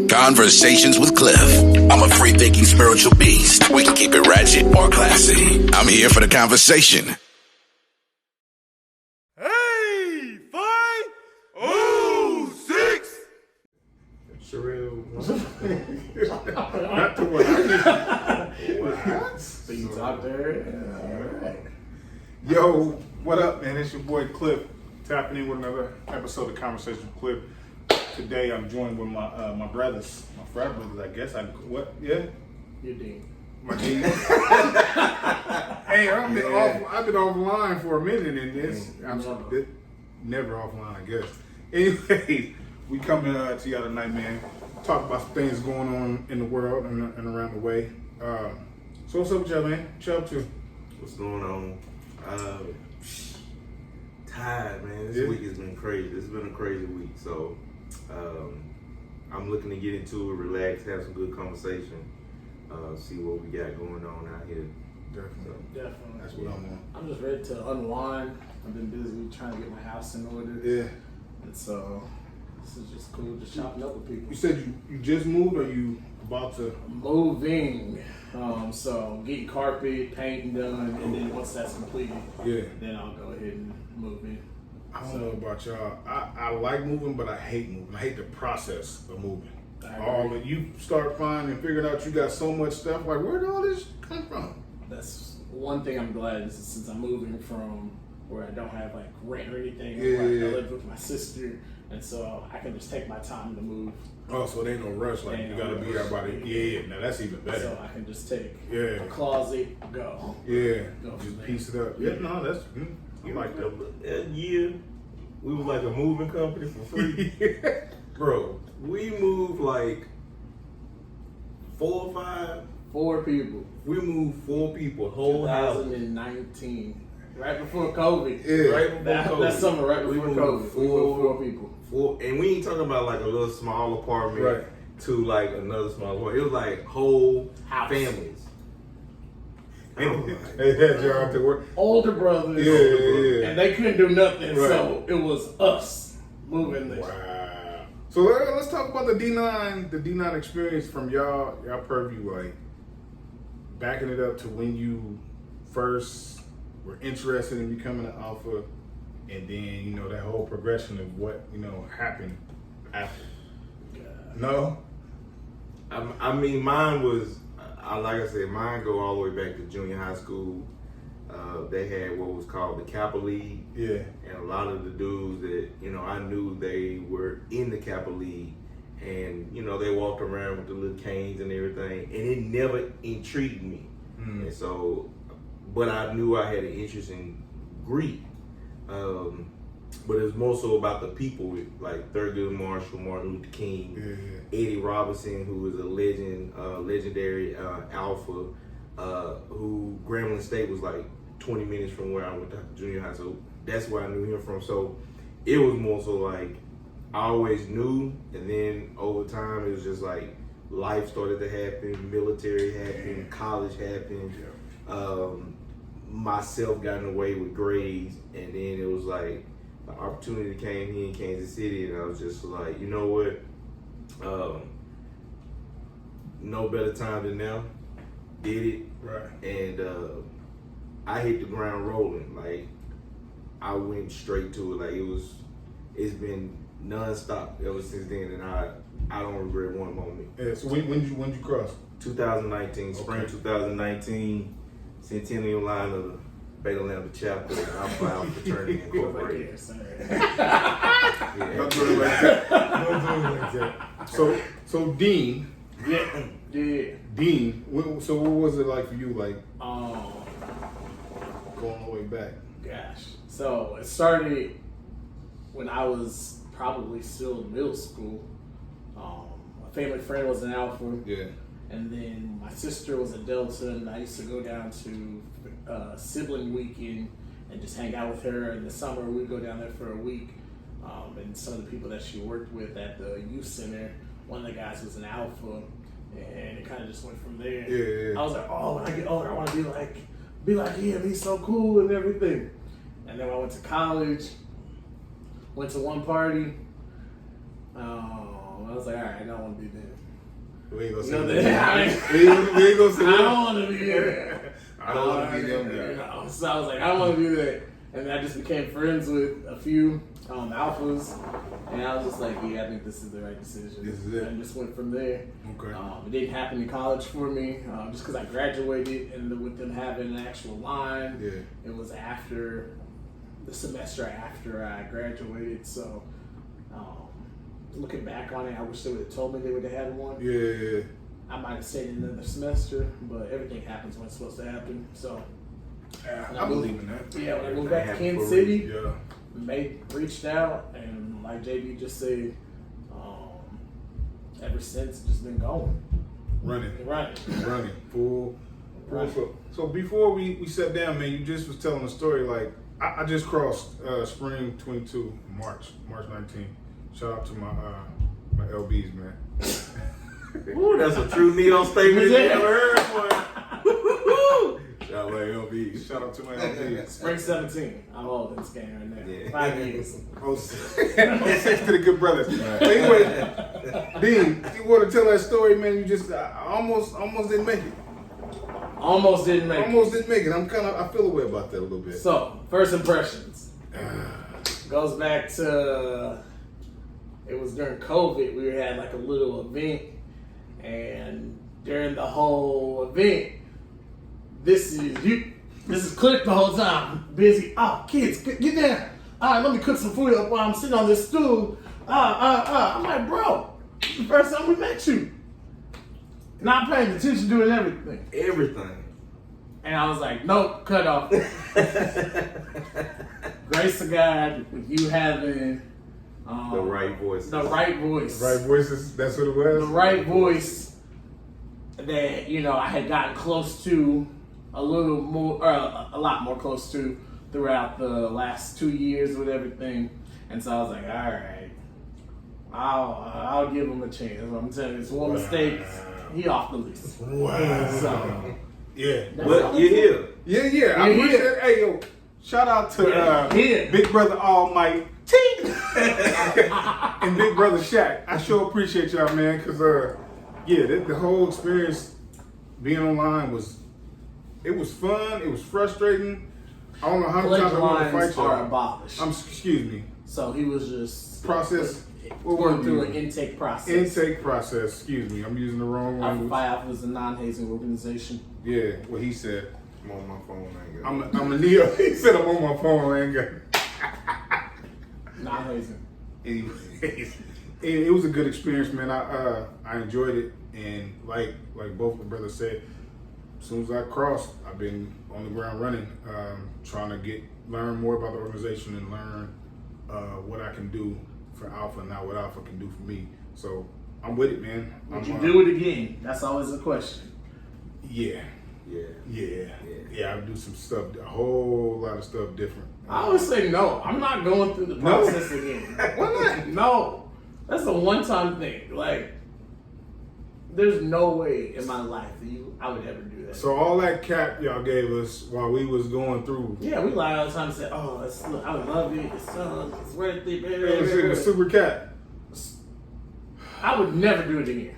Conversations with Cliff. I'm a free-thinking spiritual beast. We can keep it ratchet or classy. I'm here for the conversation. Hey, Phi Alpha. Surreal. Not to what I So you talk there? All right. Yo, what up, man? It's your boy Cliff, tapping in with another episode of Conversation with Cliff. Today I'm joined with my brothers, my frat brothers, I guess. Yeah? You're Dean. My Dean. Hey, I've been offline for a minute in this. I'm never offline, I guess. Anyway, we coming to y'all tonight, man. Talk about some things going on in the world and around the way. So what's up with y'all, man? What y'all up to? What's going on? Tired, man. This week has been crazy. It's been a crazy week. So I'm looking to get into it, relax, have some good conversation, see what we got going on out here. Definitely. That's what I'm on. I'm just ready to unwind. I've been busy trying to get my house in order. Yeah. And so this is just cool, just chopping up with people. You said you just moved, or you about to? Moving. So getting carpet, painting done, and then once that's completed, then I'll go ahead and move in. I don't know about y'all. I like moving, but I hate moving. I hate the process of moving. All of you start finding and figuring out you got so much stuff. Like, where did all this come from? That's one thing I'm glad is since I'm moving from where I don't have like rent or anything. Yeah. I live with my sister, and so I can just take my time to move. Oh, so there ain't no rush. Like, you gotta be there by the. Yeah. Now that's even better. So I can just take a closet, go. Yeah. Go Just piece it up. Yeah. No, that's. I like that. That year, we was like a moving company for free. Bro, we moved like 4 or 5. 4 people. We moved 4 people, whole house. 2019. Right before COVID. Yeah. Right before COVID. That summer, right before COVID. We moved 4 people. And we ain't talking about like a little small apartment Right. to like another small apartment. It was like whole House. families. They had y'all out to work. Older brothers. Yeah. And they couldn't do nothing, Right. so it was us moving this. Wow. So let's talk about the D9 experience from y'all purview, like backing it up to when you first were interested in becoming an alpha, and then that whole progression of what happened after. No. I mean, mine was, like I said, mine go all the way back to junior high school. They had what was called the Kappa League. Yeah. And a lot of the dudes that, I knew they were in the Kappa League. And, they walked around with the little canes and everything. And it never intrigued me. Mm. And so, but I knew I had an interest in Greek. But it was more so about the people, like Thurgood Marshall, Martin Luther King, Eddie Robinson, who was a legendary alpha, who Grambling State was like 20 minutes from where I went to junior high, so that's where I knew him from. So it was more so like I always knew, and then over time it was just like life started to happen, military happened, college happened, myself got in the way with grades, and then it was like the opportunity came here in Kansas City, and I was just like, you know what, no better time than now. Did it, Right. and I hit the ground rolling. Like I went straight to it. Like it's been nonstop ever since then, and I don't regret one moment. Yeah. So when did you cross? 2019, spring 2019, Centennial line of the Beta Lambda chapter, I'm Phi Alpha Fraternity Incorporated. Don't do it like that. Don't do it like that. So Dean. Yeah. Dean. So what was it like for you? Like going all the way back. Gosh. So it started when I was probably still in middle school. A family friend was an alpha. Yeah. And then my sister was a Delta, and I used to go down to sibling weekend and just hang out with her. In the summer, we'd go down there for a week. And some of the people that she worked with at the youth center, one of the guys was an alpha, and it kind of just went from there. Yeah. I was like, oh, when I get older, I want to be like him. He's so cool and everything. And then when I went to college, went to one party. I was like, all right, I don't want to be there. We ain't gonna You know, say that. I We ain't gonna say I that. don't want to be there. I don't want to be them You guy. know, so I was like, I don't want to do that. And I just became friends with a few alphas. And I was just like, yeah, I think this is the right decision. This is it. And just went from there. Okay. It didn't happen in college for me, just because I graduated and with them having an actual line. Yeah. It was after the semester after I graduated. So looking back on it, I wish they would have told me they would have had one. Yeah. I might have stayed another semester, but everything happens when it's supposed to happen. So I believe in that. yeah, when I moved back to Happened Kansas for a City, Yeah. reached out, and like JB just said, ever since just been going, Running. Full. Running. So before we sat down, man, you just was telling a story. Like I just crossed spring 22, March 19th. Shout out to my LBs, man. Ooh, that's a true Neo statement you ever heard, boy. Shout out to my LBs. Shout out to my LBs. Spring 17. I'm old in this game right now. Yeah. 5 years. Oh, 6 to the good brothers. But anyway, Dean, you want to tell that story, man? You just almost didn't make it. Almost didn't make Almost it. didn't make it. I feel a way about that a little bit. So, first impressions. Goes back to, it was during COVID. We had like a little event. And during the whole event, this is Cliff the whole time. Busy. Oh, kids, get down. All right, let me cook some food up while I'm sitting on this stool. I'm like, bro, it's the first time we met you. Not paying attention, doing everything. Everything. And I was like, nope, cut off. Grace of God with you having The right voice. the right voice. Right voices, that's what it was? The right voice that, I had gotten close to a little more, or a lot more close to throughout the last 2 years with everything. And so I was like, all right, I'll give him a chance. I'm telling you, it's one mistake, he off the list. Wow. So, Yeah. But you're here. Yeah. I You're appreciate here. it. Hey, yo, shout out to Yeah. Big Brother Almighty and Big Brother Shaq. I sure appreciate y'all, man, because, the whole experience being online was fun. It was frustrating. I don't know how many times I want to lines fight are y'all. abolished. Excuse me. So he was just Process. going through an intake process. Intake process. Excuse me. I'm using the wrong language. Phi Alpha is a non-hazing organization. Yeah, what he said. I'm on my phone. I ain't got I'm a Neo. He said I'm on my phone. I ain't got. Non-hazing. Anyways, it was a good experience, man. I enjoyed it, and like both the brothers said, as soon as I crossed, I've been on the ground running, trying to learn more about the organization and learn what I can do for Alpha, and not what Alpha can do for me. So I'm with it, man. Would you do it again? That's always the question. Yeah. Yeah. I would do some stuff, a whole lot of stuff different. I always say no. I'm not going through the process again. Why not? No. That's a one-time thing. Like, there's no way in my life that I would ever do that. So all that cap y'all gave us while we was going through. Yeah, we lie all the time and say, oh, I would love it. It's worth it. It was super cap. I would never do it again.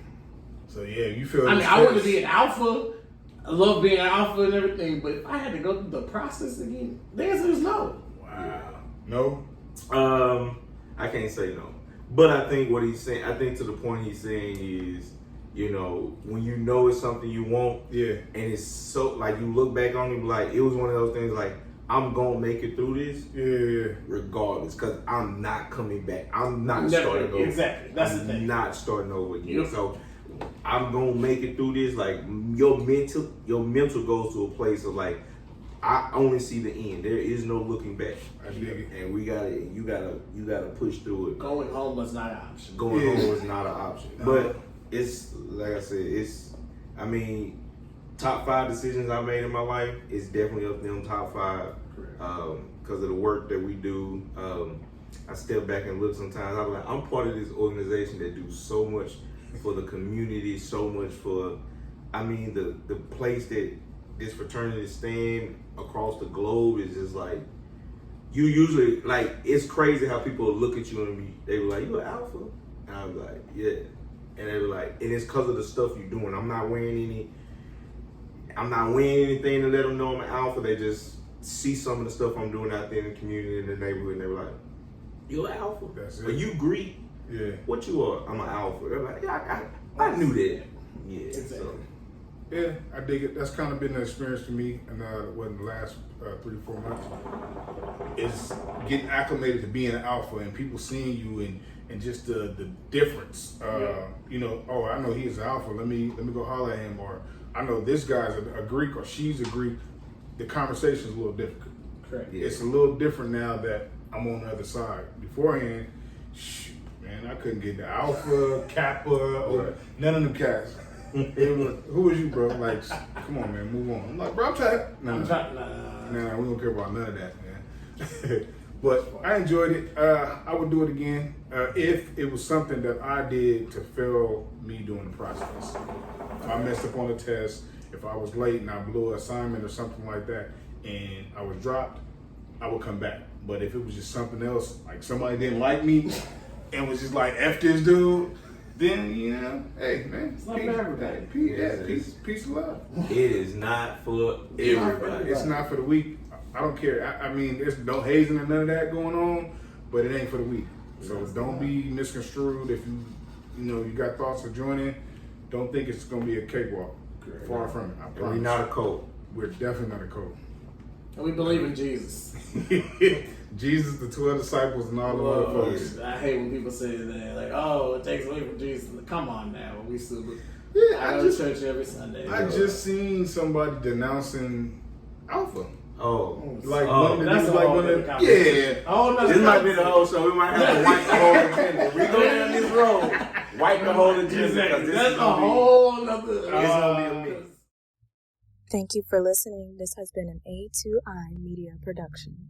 So yeah, you feel. I mean, I want to be an alpha. I love being an alpha and everything, but if I had to go through the process again, the answer is no. Wow. No. I can't say no. But I think what he's saying, to the point he's saying is, when you know it's something you want, Yeah. and it's so, like, you look back on it, like, it was one of those things, like, I'm gonna make it through this, Yeah. regardless, because I'm not coming back. I'm not Never. starting over. Exactly. That's the I'm thing. not starting over again. Yep. So I'm gonna make it through this. Like, your mental goes to a place of, like, I only see the end. There is no looking back. I dig it. And you gotta push through it. Going home was not an option. Going Yeah. home was not an option. No. But it's, like I said, top 5 decisions I made in my life is definitely up them top 5. Because of the work that we do. I step back and look sometimes. I'm part of this organization that do so much for the community, so much for, the place that this fraternity stand across the globe is just like, you usually, like, it's crazy how people look at you and they be like, you an alpha? And I was like, yeah. And they were like, and it's because of the stuff you're doing. I'm not wearing anything to let them know I'm an alpha. They just see some of the stuff I'm doing out there in the community, in the neighborhood, and they were like, you an alpha? That's it. Are you Greek? Yeah. What you are? I'm an alpha. They're like, yeah, I knew that. Yeah. Exactly. So. Yeah, I dig it. That's kind of been the experience for me in the last 3-4 months. Is getting acclimated to being an alpha and people seeing you and just the difference. You know, oh, I know he is an alpha. Let me go holler at him. Or I know this guy's a Greek or she's a Greek. The conversation's a little different. Correct. Yeah. It's a little different now that I'm on the other side. Beforehand, shoot, man, I couldn't get the alpha, kappa, or none of them cats. Who was you, bro? Like, come on, man, move on. I'm like, bro, I'm tired. Nah, we don't care about none of that, man. But I enjoyed it. I would do it again if it was something that I did to fail me during the process. If I messed up on a test, if I was late and I blew an assignment or something like that, and I was dropped, I would come back. But if it was just something else, like somebody didn't like me and was just like, F this dude, then, you know, hey, man, it's not for everybody. Peace and love. It is not for everybody. It's not for the weak. I don't care. I mean, there's no hazing and none of that going on, but it ain't for the weak. So don't be misconstrued. If you got thoughts of joining, don't think it's going to be a cakewalk. Far from it. I promise. We're not a cult. We're definitely not a cult. And we believe in Jesus. Jesus, the 12 disciples, and all the other folks. I hate when people say that, like, oh, it takes away from Jesus. Come on now. We still Yeah, I go to church every Sunday. I just seen somebody denouncing Alpha. Oh, Like that's yeah. Oh no, this might be the whole show. We might have to wipe the whole agenda. We go down this road, wipe the whole agenda. That's a whole nother. It's gonna be a mix. Thank you for listening. This has been an A2I Media production.